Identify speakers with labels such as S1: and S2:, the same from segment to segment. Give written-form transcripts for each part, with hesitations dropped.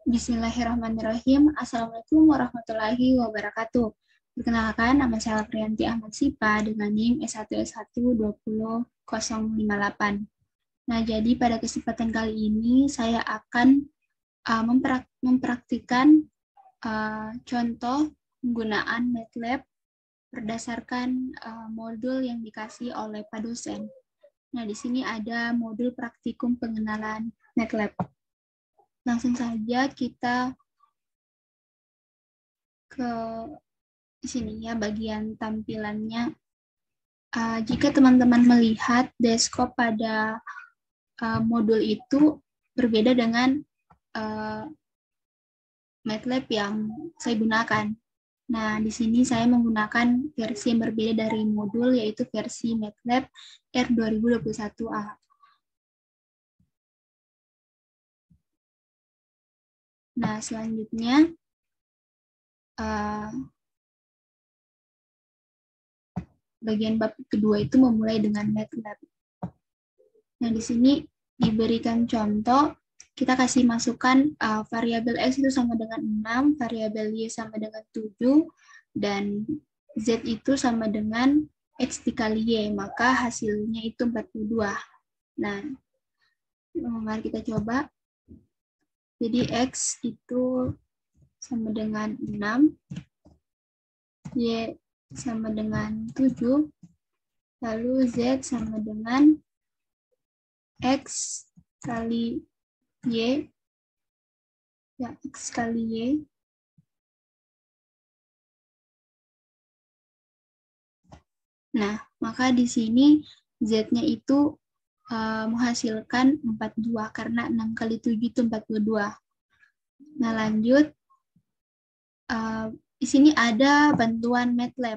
S1: Bismillahirrahmanirrahim. Assalamualaikum warahmatullahi wabarakatuh. Perkenalkan, nama saya Priyanti Ahmad Sipa dengan NIM S1S1200058. Nah, jadi pada kesempatan kali ini saya akan mempraktikkan contoh penggunaan MATLAB berdasarkan modul yang dikasih oleh Pak dosen. Nah, di sini ada modul praktikum pengenalan MATLAB. Langsung saja kita ke sini ya, bagian tampilannya. Jika teman-teman melihat desktop pada modul itu berbeda dengan MATLAB yang saya gunakan. Nah, di sini saya menggunakan versi yang berbeda dari modul, yaitu versi MATLAB R2021A. Nah, selanjutnya bagian bab kedua itu memulai dengan MATLAB. Nah, di sini diberikan contoh, kita kasih masukan variabel X itu sama dengan 6, variabel Y sama dengan 7, dan Z itu sama dengan X dikali Y, maka hasilnya itu 42. Nah, mari kita coba. Jadi X itu sama dengan 6, Y sama dengan 7, lalu Z sama dengan X kali Y, ya X kali Y, nah maka di sini Z-nya itu menghasilkan 42, karena 6 kali 7 itu 42. Nah lanjut, di sini ada bantuan MATLAB.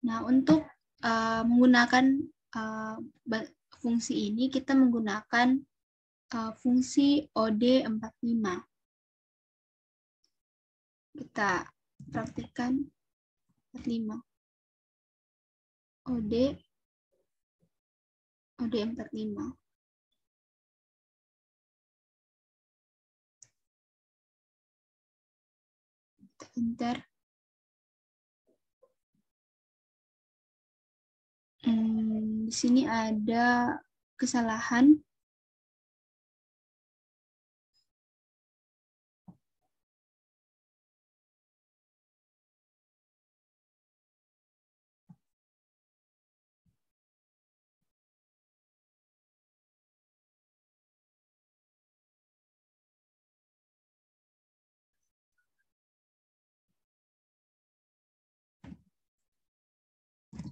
S1: Nah untuk menggunakan fungsi ini, kita menggunakan fungsi OD45. Kita praktikkan 45. OD45. Enter. Di sini ada kesalahan.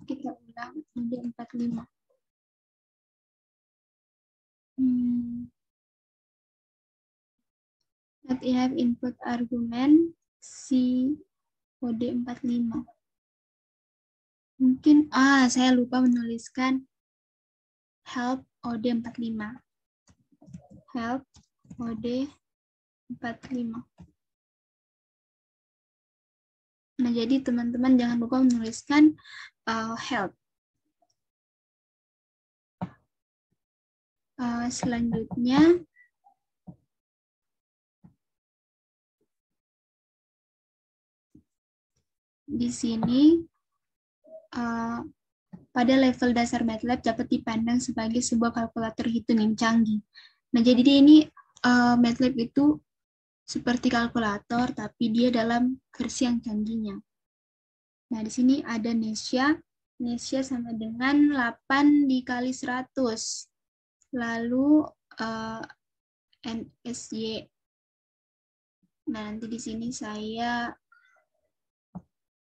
S1: Kita ulang OD45. Not enough input argument si OD45. Mungkin saya lupa menuliskan help OD45. Help OD45. Nah, jadi teman-teman jangan lupa menuliskan help. Selanjutnya di sini pada level dasar MATLAB dapat dipandang sebagai sebuah kalkulator hitung yang canggih. Nah, jadi ini MATLAB itu seperti kalkulator, tapi dia dalam versi yang canggihnya. Nah, di sini ada Nesia. Nesia sama dengan 8 dikali 100. Lalu NSY. Nah, nanti di sini saya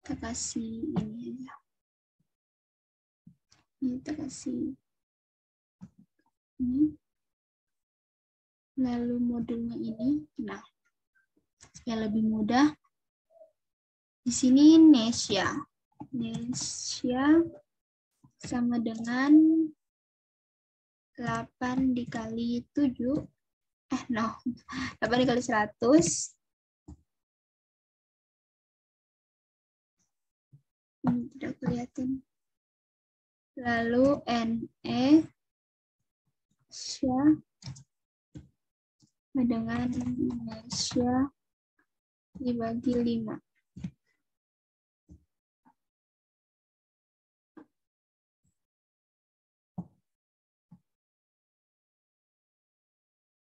S1: kasih ini aja. Kita kasih ini. Lalu modulnya ini. Nah, supaya lebih mudah. Di sini Nesia. Nesia sama dengan 8 dikali 7. 8 dikali 100. Ini tidak kelihatan. Lalu NE Sya dengan Indonesia dibagi 5.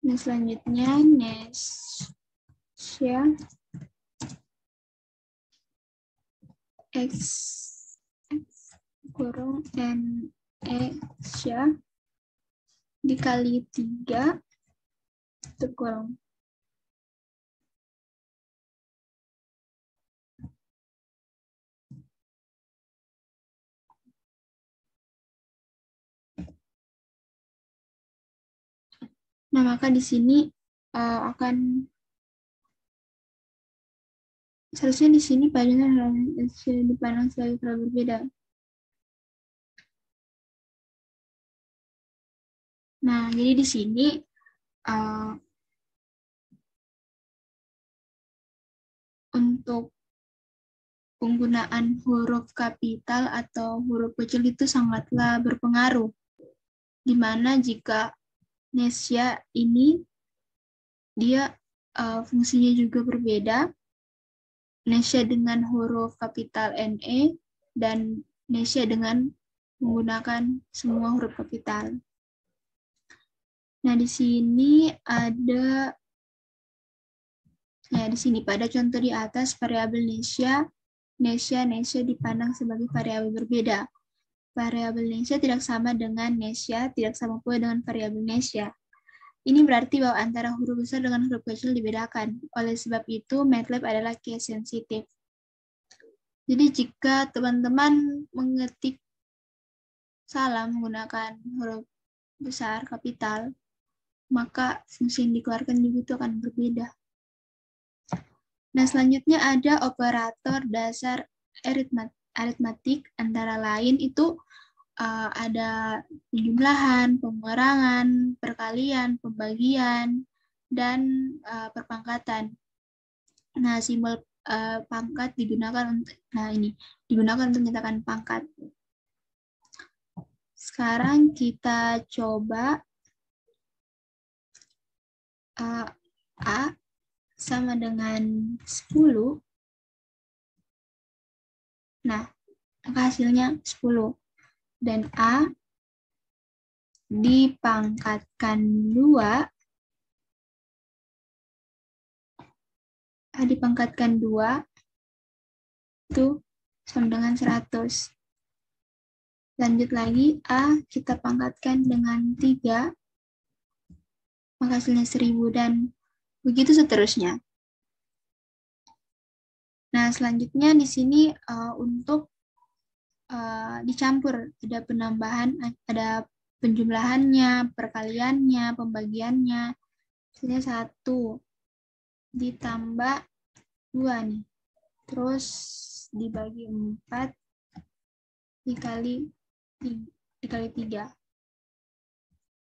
S1: Nah, selanjutnya Indonesia X kurung N-Asia dikali 3 terkurang. Nah, maka di sini akan seharusnya di sini padanan dipandang sebagai hal berbeda. Nah, jadi di sini untuk penggunaan huruf kapital atau huruf kecil itu sangatlah berpengaruh. Di mana jika Nesia ini dia fungsinya juga berbeda. Nesia dengan huruf kapital NE dan Nesia dengan menggunakan semua huruf kapital. Nah, di sini ada di sini pada contoh di atas variabel Nesia dipandang sebagai variabel berbeda. Variabel Nesia tidak sama dengan Nesia, tidak sama pula dengan variabel Nesia. Ini berarti bahwa antara huruf besar dengan huruf kecil dibedakan. Oleh sebab itu, MATLAB adalah case sensitif. Jadi jika teman-teman mengetik salah menggunakan huruf besar, kapital, maka fungsi yang dikeluarkan juga itu akan berbeda. Nah, selanjutnya ada operator dasar aritmatik, antara lain itu ada penjumlahan, pengurangan, perkalian, pembagian, dan perpangkatan. Nah, simbol pangkat digunakan untuk menyatakan pangkat. Sekarang kita coba A sama dengan 10. Nah, hasilnya 10. Dan A dipangkatkan 2. A dipangkatkan 2 itu sama dengan 100. Lanjut lagi, A kita pangkatkan dengan 3, maka hasilnya 1000, dan begitu seterusnya. Nah, selanjutnya di sini untuk dicampur, ada penambahan, ada penjumlahannya, perkaliannya, pembagiannya. Hasilnya 1 ditambah 2 nih. Terus dibagi 4 dikali 3.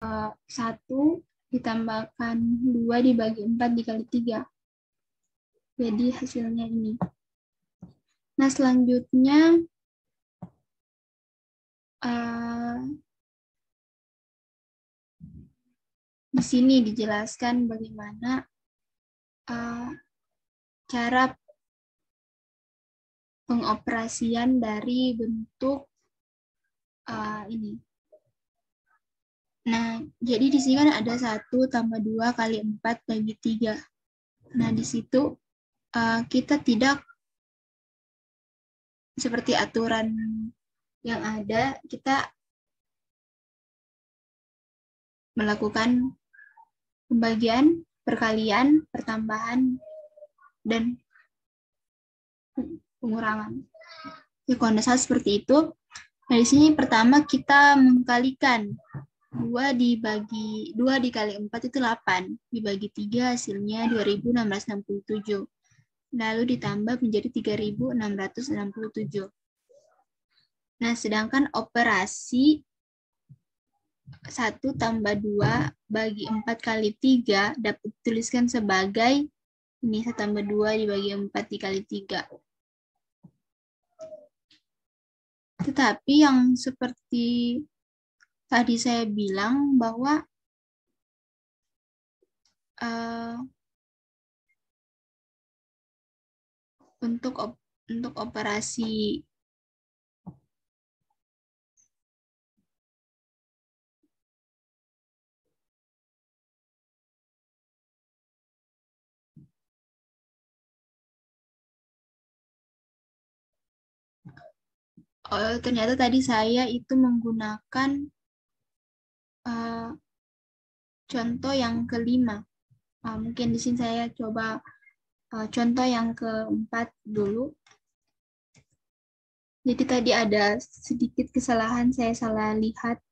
S1: 1 ditambahkan 2 dibagi 4 dikali 3. Jadi hasilnya ini. Nah, selanjutnya di sini dijelaskan bagaimana cara pengoperasian dari bentuk ini. Nah, jadi di sini kan ada 1 tambah 2 kali 4 bagi 3. Nah, di situ kita tidak seperti aturan yang ada, kita melakukan pembagian, perkalian, pertambahan, dan pengurangan. Ya, kalau ada salah seperti itu, nah di sini pertama kita mengkalikan 2 dikali 4 itu 8, dibagi 3 hasilnya 2667. Lalu ditambah menjadi 3667. Nah, sedangkan operasi 1 tambah 2 bagi 4 kali 3 dapat dituliskan sebagai ini 1 tambah 2 dibagi 4 dikali 3. Tetapi yang seperti tadi saya bilang bahwa untuk operasi ternyata tadi saya itu menggunakan contoh yang kelima. Mungkin di sini saya coba contoh yang keempat dulu. Jadi tadi ada sedikit kesalahan, saya salah lihat.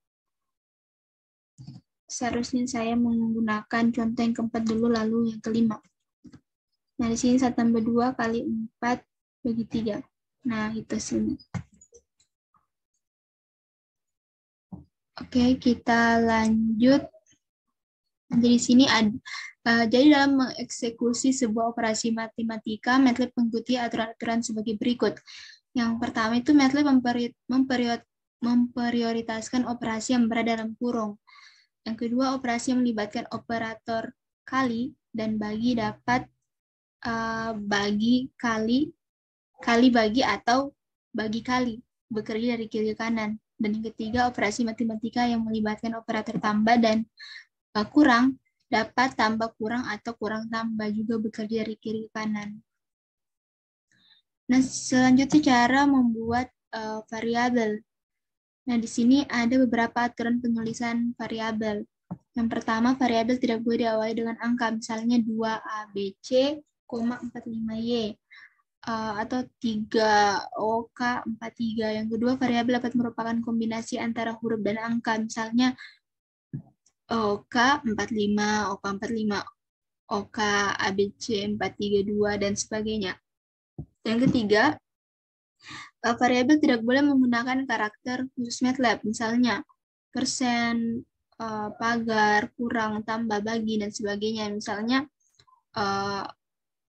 S1: Seharusnya saya menggunakan contoh yang keempat dulu, lalu yang kelima. Nah, di sini 1 tambah 2 kali 4 bagi 3. Nah, itu sini. Oke, kita lanjut. Jadi di sini ada jadi dalam mengeksekusi sebuah operasi matematika, MATLAB mengikuti aturan-aturan sebagai berikut. Yang pertama itu MATLAB memprioritaskan operasi yang berada dalam kurung. Yang kedua, operasi yang melibatkan operator kali dan bagi dapat bagi kali bagi atau bagi kali, bekerja dari kiri ke kanan. Dan yang ketiga, operasi matematika yang melibatkan operator tambah dan kurang, dapat tambah kurang atau kurang tambah, juga bekerja dari kiri ke kanan. Nah, selanjutnya cara membuat variabel. Nah, di sini ada beberapa aturan penulisan variabel. Yang pertama, variabel tidak boleh diawali dengan angka, misalnya 2ABC, 45Y, atau 3OK43. Yang kedua, variabel dapat merupakan kombinasi antara huruf dan angka, misalnya OK45, OK45, OK, ABC 432, dan sebagainya. Yang ketiga, variabel tidak boleh menggunakan karakter khusus MATLAB, misalnya persen, pagar, kurang, tambah, bagi, dan sebagainya. Misalnya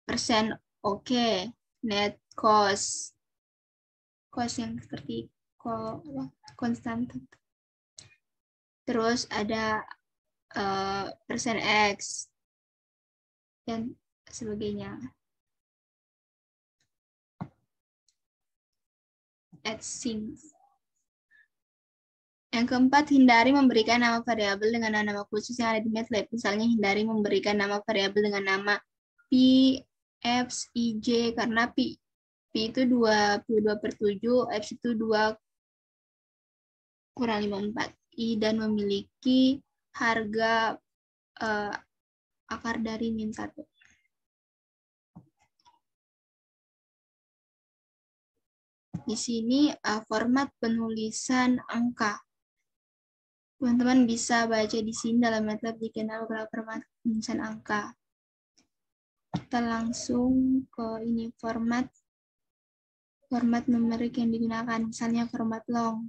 S1: persen oke, net cost yang seperti konstan. Terus ada persen X dan sebagainya. Yang keempat, hindari memberikan nama variabel dengan nama khusus yang ada di MATLAB. Misalnya, hindari memberikan nama variabel dengan nama P, F, I, J, karena P itu 22/7, F itu 2 kurang 54. I dan memiliki harga akar dari -1. Di sini format penulisan angka. Teman-teman bisa baca di sini dalam MATLAB dikenal format penulisan angka. Kita langsung ke ini format numerik yang digunakan, misalnya format long.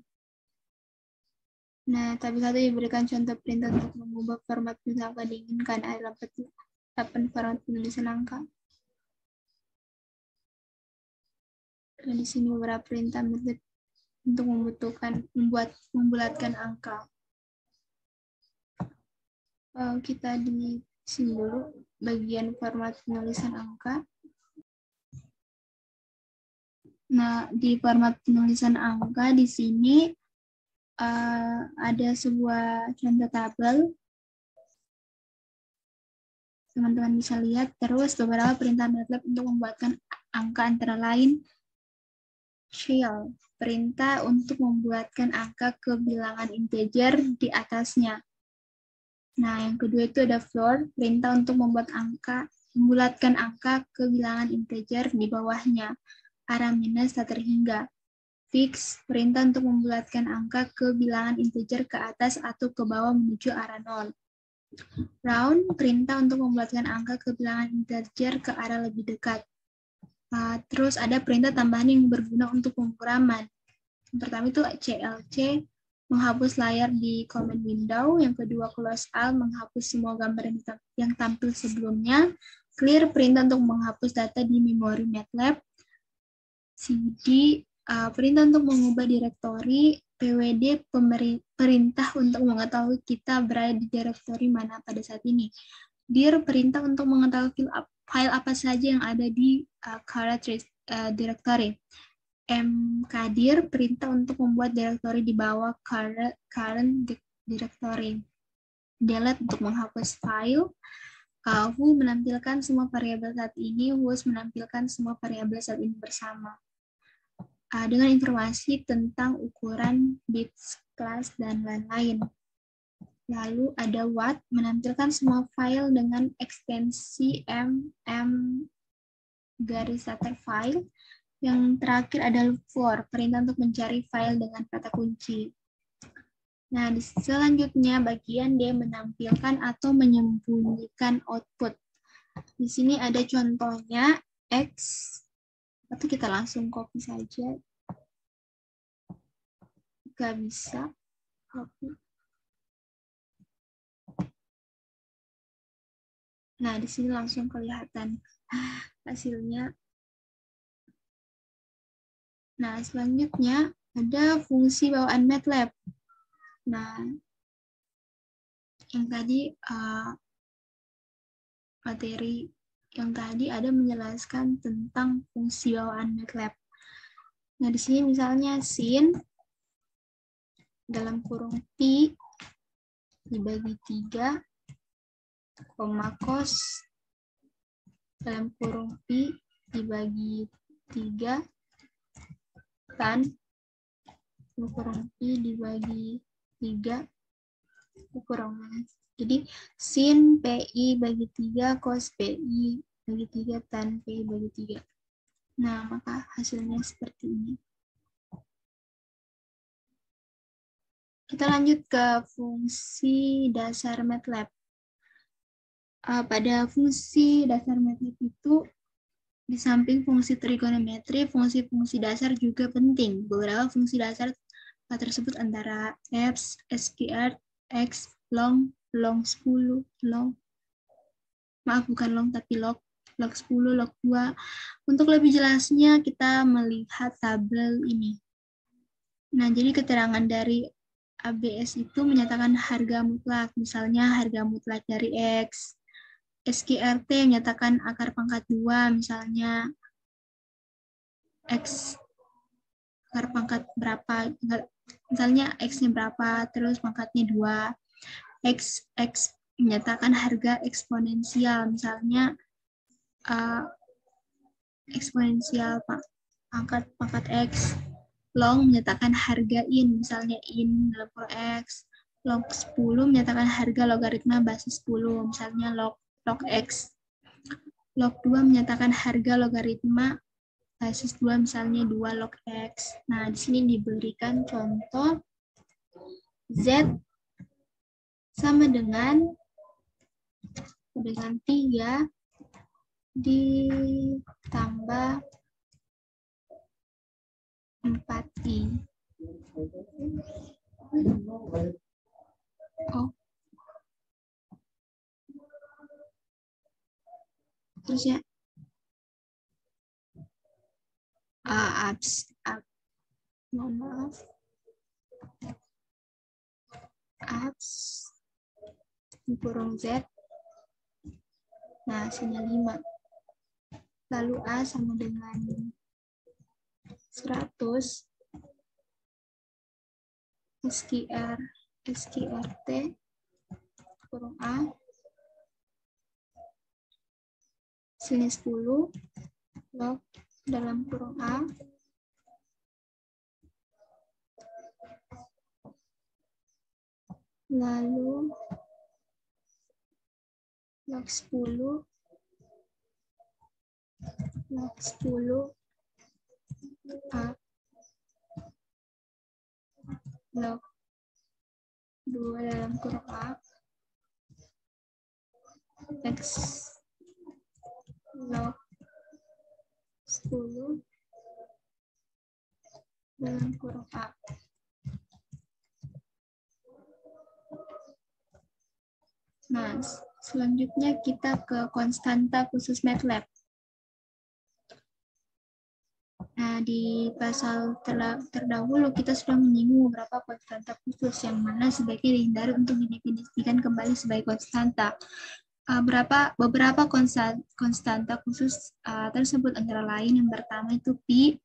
S1: Nah, tabel 1 diberikan contoh perintah untuk mengubah format penulisan angka diinginkan. Ada 8 format penulisan angka. Dan di sini beberapa perintah untuk membulatkan angka. Kita di sini dulu bagian format penulisan angka. Nah, di format penulisan angka di sini ada sebuah contoh tabel. Teman-teman bisa lihat. Terus beberapa perintah MATLAB untuk membuatkan angka antara lain shell, perintah untuk membuatkan angka ke bilangan integer di atasnya. Nah, yang kedua itu ada floor, perintah untuk membulatkan angka ke bilangan integer di bawahnya, arah minus tak terhingga. Fix, perintah untuk membulatkan angka ke bilangan integer ke atas atau ke bawah menuju arah 0. Round, perintah untuk membulatkan angka ke bilangan integer ke arah lebih dekat. Terus ada perintah tambahan yang berguna untuk pemrograman. Yang pertama itu CLC, menghapus layar di command window. Yang kedua, close all, menghapus semua gambar yang tampil sebelumnya. Clear, perintah untuk menghapus data di memori MATLAB. CD, perintah untuk mengubah direktori. PWD, perintah untuk mengetahui kita berada di direktori mana pada saat ini. dir perintah untuk mengetahui file apa saja yang ada di current directory. Mkdir perintah untuk membuat directory di bawah current directory. Delete untuk menghapus file. Who menampilkan semua variabel saat ini, who's menampilkan semua variabel saat ini bersama. Dengan informasi tentang ukuran, bits, kelas, dan lain-lain. Lalu ada what, menampilkan semua file dengan ekstensi garis-datar file. Yang terakhir ada look for, perintah untuk mencari file dengan kata kunci. Nah, selanjutnya bagian D menampilkan atau menyembunyikan output. Di sini ada contohnya X, atau kita langsung copy saja. Gak bisa copy. Nah, di sini langsung kelihatan hasilnya. Nah, selanjutnya ada fungsi bawaan MATLAB. Nah, yang tadi materi yang tadi ada menjelaskan tentang fungsi bawaan MATLAB. Nah, di sini misalnya sin dalam kurung pi dibagi 3, cos dalam kurung pi dibagi 3, tan kurung pi dibagi 3, kurang. Jadi sin PI bagi 3, cos PI bagi 3, tan PI bagi 3. Nah, maka hasilnya seperti ini. Kita lanjut ke fungsi dasar MATLAB. Pada fungsi dasar MATLAB itu, di samping fungsi trigonometri, fungsi-fungsi dasar juga penting. Beberapa fungsi dasar tersebut antara F, SQR, X, long 10, bukan long tapi log 10, log 2. Untuk lebih jelasnya kita melihat tabel ini. Nah, jadi keterangan dari ABS itu menyatakan harga mutlak, misalnya harga mutlak dari X. SQRT menyatakan akar pangkat 2, misalnya X akar pangkat berapa, misalnya X-nya berapa, terus pangkatnya 2. X menyatakan harga eksponensial, misalnya eksponensial pangkat X. Long menyatakan harga in, misalnya in dalam kurung X. Log 10 menyatakan harga logaritma basis 10, misalnya log X. Log 2 menyatakan harga logaritma basis 2, misalnya 2 log X. Nah, di sini diberikan contoh Z sama dengan 3 ditambah 4i. Oh. Terus ya. Mohon maaf. Abs kurung Z. Nah, hasilnya 5. Lalu A sama dengan 100. SQRT kurung A. Sini 10. Log dalam kurung A. Lalu log 10 A log 2 dalam kurung A X log 10 dalam kurung A. Nah, selanjutnya kita ke konstanta khusus MATLAB. Nah, di pasal terdahulu kita sudah menyinggung beberapa konstanta khusus yang mana sebaiknya dihindari untuk didefinisikan kembali sebagai konstanta. beberapa konstanta khusus tersebut, antara lain yang pertama itu pi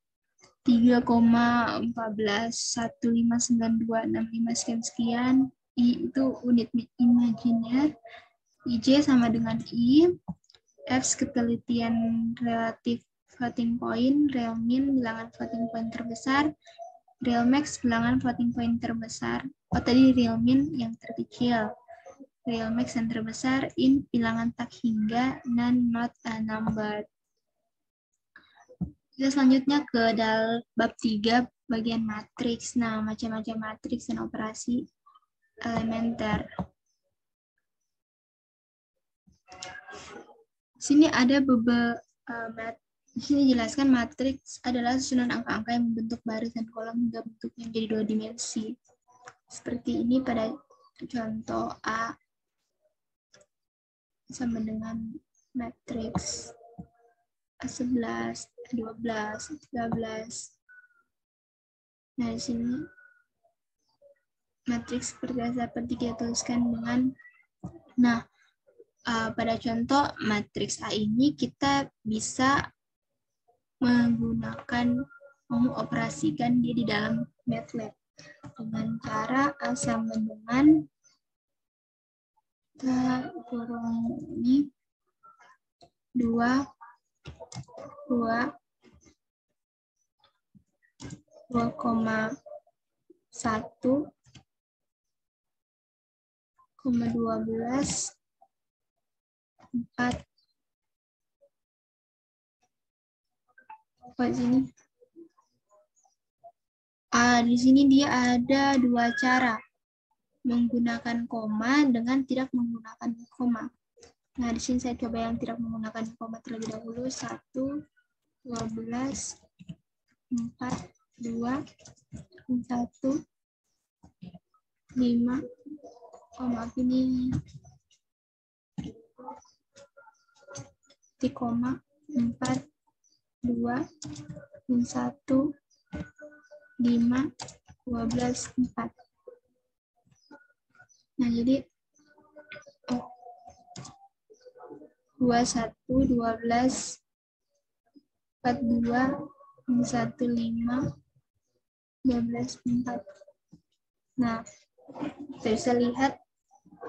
S1: 3,14159265 sekian, I itu unit imajiner, IJ sama dengan I, F ketelitian relatif floating point, real min bilangan floating point terbesar, real max bilangan floating point terbesar. Oh tadi real min yang terkecil, real max yang terbesar, in bilangan tak hingga, none not a number. Kita selanjutnya ke bab 3 bagian matriks. Nah, macam-macam matriks dan operasi elementer. Sini ada di sini jelaskan matriks adalah susunan angka-angka yang membentuk baris dan kolom hingga bentuknya menjadi 2 dimensi. Seperti ini pada contoh A sama dengan matriks A11, A12, A13. Nah, di sini matriks seperti kita tuliskan dengan, nah, pada contoh matriks A ini kita bisa mengoperasikan dia di dalam MATLAB dengan cara A sama dengan kita kurung ini 2,1 12 4 sini. Di sini dia ada 2 cara, menggunakan koma dengan tidak menggunakan koma. Nah, di sini saya coba yang tidak menggunakan koma terlebih dahulu. 1, 12, 4, 2, 1, 5. Oh, maaf ini di koma 4, 2, 1, 5, 12, 4. Nah, jadi 21, 12, 42, 15, 12, 4. Nah, kita bisa lihat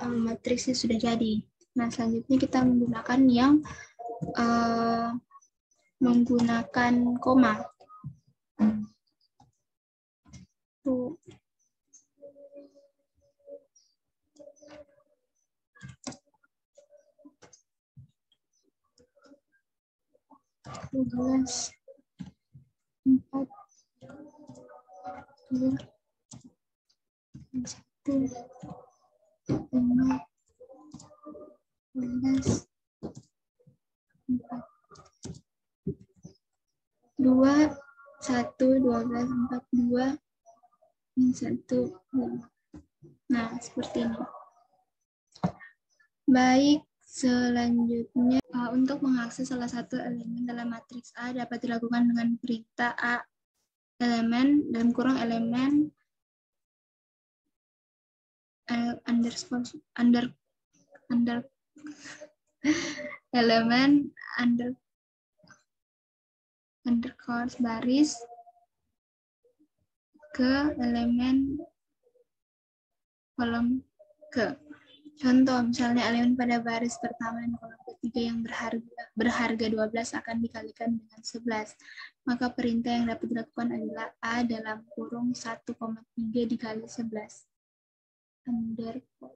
S1: matriksnya sudah jadi. Nah, selanjutnya kita menggunakan yang menggunakan koma. Tuh. Belas, 4, 2, 1, 5, 12, 4, 2, 1, 12, 4, 2, 1, 5. Nah, seperti ini. Baik, selanjutnya untuk mengakses salah satu elemen dalam matriks A dapat dilakukan dengan perintah A elemen dalam kurung elemen elemen underscore baris ke elemen kolom ke. Contoh, misalnya elemen pada baris pertama dan kolom ketiga yang berharga 12 akan dikalikan dengan 11. Maka perintah yang dapat dilakukan adalah A dalam kurung 1,3 dikali 11. Underscore.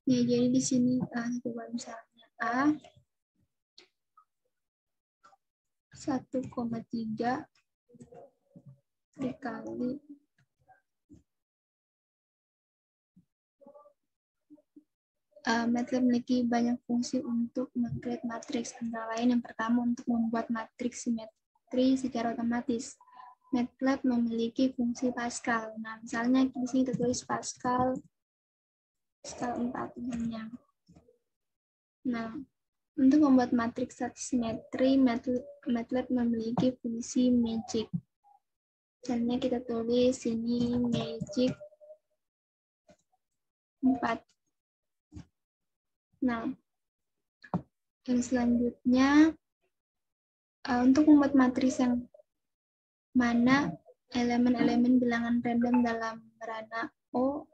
S1: Ya, jadi di sini coba misalnya A 1,3 dikali MATLAB memiliki banyak fungsi untuk meng-create matriks, antara lain yang pertama untuk membuat matriks simetri secara otomatis. MATLAB memiliki fungsi Pascal. Nah, misalnya di sini tertulis Pascal 4 namanya. Nah, untuk membuat matriks simetri, MATLAB memiliki fungsi magic. Misalnya kita tulis ini magic 4. Nah, yang selanjutnya, untuk membuat matris yang mana elemen-elemen bilangan random dalam merana O,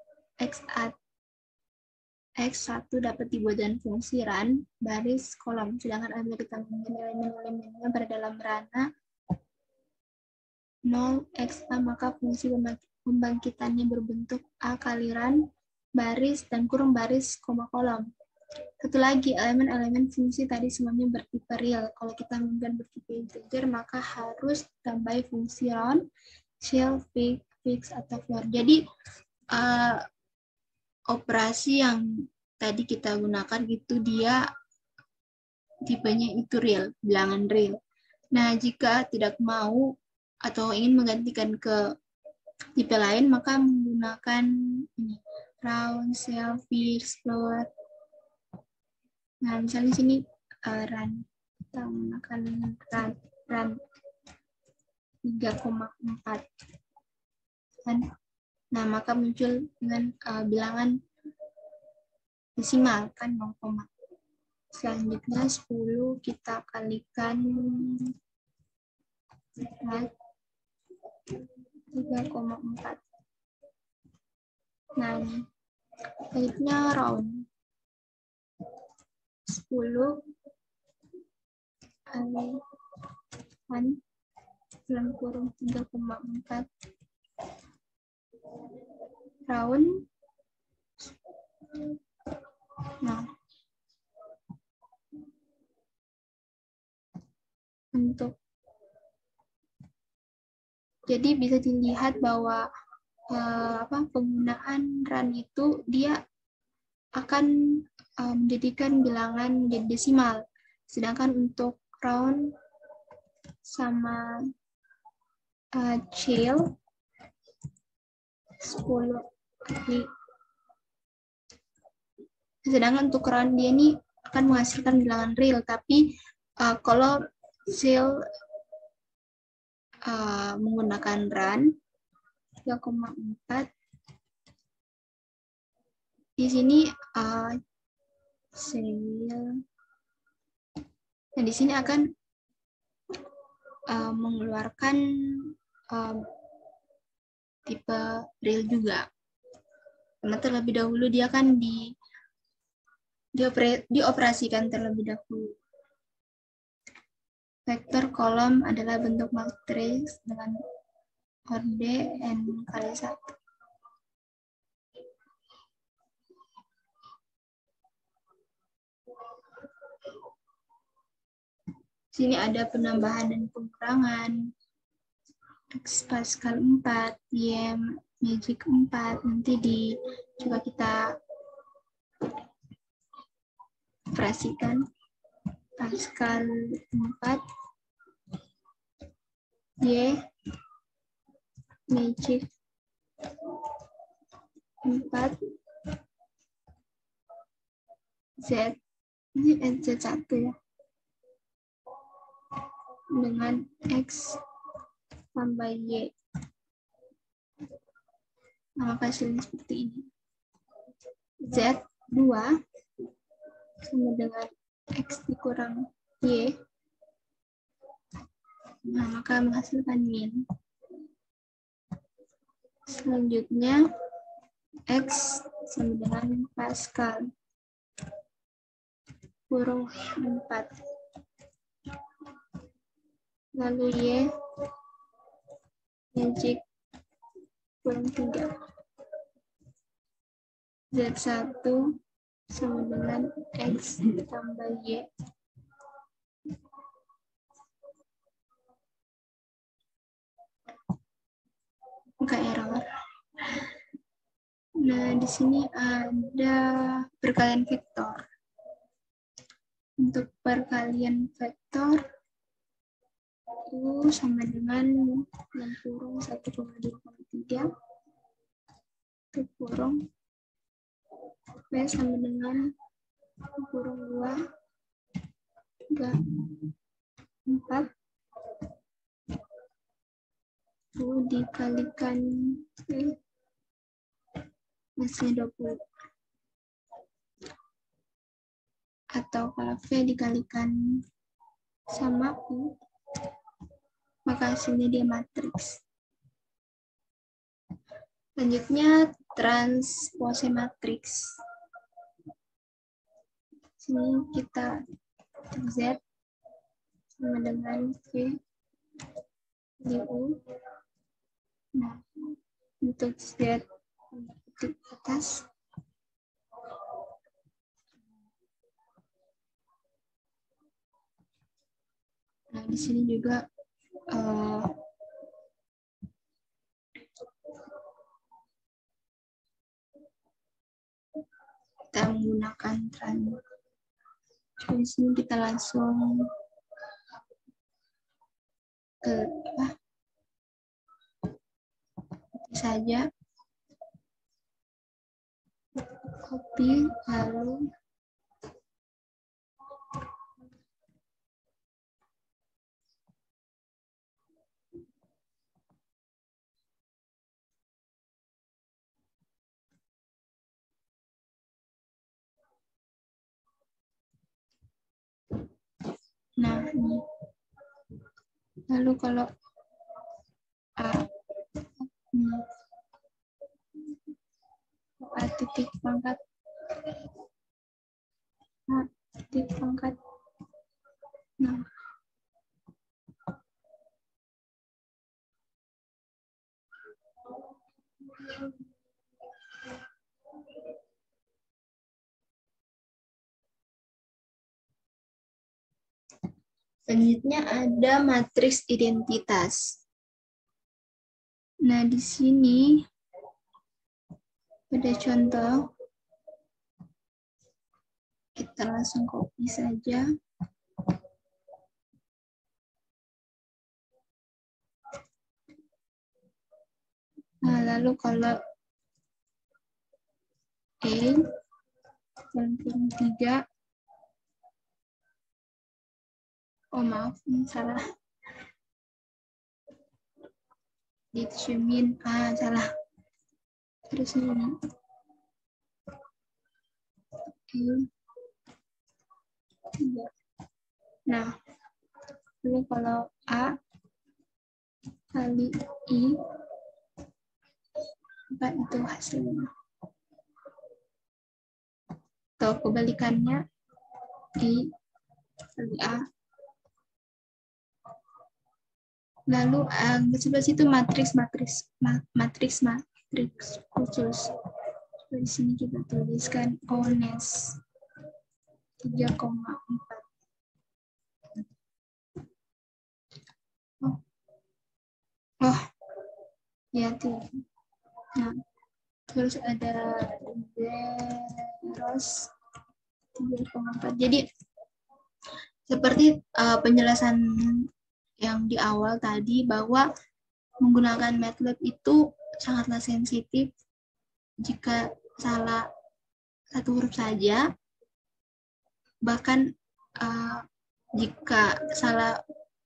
S1: X1 dapat dibuat dengan fungsi ran, baris, kolom. Sedangkan apabila kita menginginkan elemen-elemennya berada dalam merana 0, X1, maka fungsi pembangkitannya berbentuk A kali ran, baris, dan kurung baris, koma kolom. Satu lagi, elemen-elemen fungsi tadi semuanya bertipe real. Kalau kita menginginkan bertipe integer, maka harus tambahi fungsi round, shell, fix, atau floor. Jadi, operasi yang tadi kita gunakan itu dia tipenya itu real, bilangan real. Nah, jika tidak mau atau ingin menggantikan ke tipe lain, maka menggunakan ini, round, shell, fix, floor. Nah, misalnya di sini run, kita menggunakan run 3,4 kan. Nah, maka muncul dengan bilangan desimal kan 0, selanjutnya 10 kita kalikan 3,4. Nah, ini selanjutnya round 10 kalikan dalam kurung 3,4 round. Nah, untuk jadi bisa dilihat bahwa penggunaan run itu dia akan menjadikan bilangan jadi desimal, sedangkan untuk round sama shell 10 kali. Sedangkan untuk round dia ini akan menghasilkan bilangan real, tapi kalau shell menggunakan run 3,4, di sini shell, dan di sini akan mengeluarkan tipe real juga. Karena terlebih dahulu dia kan dioperasikan terlebih dahulu. Vektor kolom adalah bentuk matriks dengan orde n kali 1. Sini ada penambahan dan pengurangan. X Pascal 4, Y Magic 4. Nanti coba kita operasikan. Pascal 4, Y Magic 4, Z, ini Z1 ya, dengan X tambah Y. Nah, hasilnya seperti ini. Z2 sama dengan X dikurang Y. Nah, maka menghasilkan min. Selanjutnya, X sama dengan Pascal kurung 4. Lalu Y Magic kurang 3. Z1 sama dengan X tambah Y. Enggak error. Nah, di sini ada perkalian vektor. Untuk perkalian vektor itu sama dengan 6 kurung 1,2,3 itu kurung P sama dengan kurung 2 3 4 itu dikalikan hasilnya 20. atau kalau V dikalikan sama U, maka hasilnya dia matriks. Selanjutnya transpose matriks. Sini kita Z sama dengan V di U. Nah, untuk Z di atas, nah di sini juga kita menggunakan di sini kita langsung ke saja copy lalu nah ini. Lalu kalau A A titik pangkat A titik pangkat, nah selanjutnya ada matriks identitas. Nah, di sini pada contoh kita langsung copy saja. Nah, lalu kalau E yang 3, oh maaf, ini salah. Determine, salah. Terus ini. Nah, lalu kalau A kali I, apa itu hasilnya? Atau kebalikannya, I kali A. Lalu sebelah situ matriks khusus. Di sini kita tuliskan ONES 3,4. Oh, ya tuh. Nah, terus ada zeros 3,4. Jadi seperti penjelasan yang di awal tadi bahwa menggunakan MATLAB itu sangatlah sensitif. Jika salah satu huruf saja, bahkan jika salah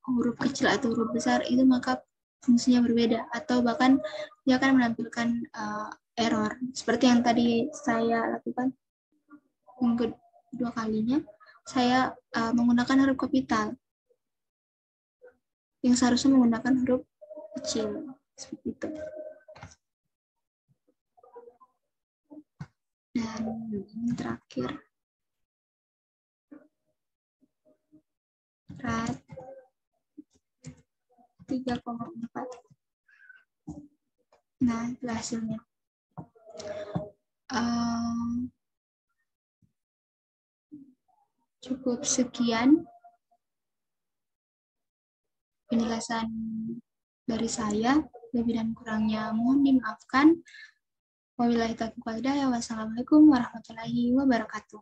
S1: huruf kecil atau huruf besar itu maka fungsinya berbeda, atau bahkan dia akan menampilkan error seperti yang tadi saya lakukan yang kedua kalinya. Saya menggunakan huruf kapital yang seharusnya menggunakan huruf kecil seperti itu. Dan ini terakhir, RAT 3,4. Nah, itu hasilnya. Cukup sekian penjelasan dari saya. Lebih dan kurangnya mohon dimaafkan. Wabillahi taufiq wal hidayah. Wassalamualaikum warahmatullahi wabarakatuh.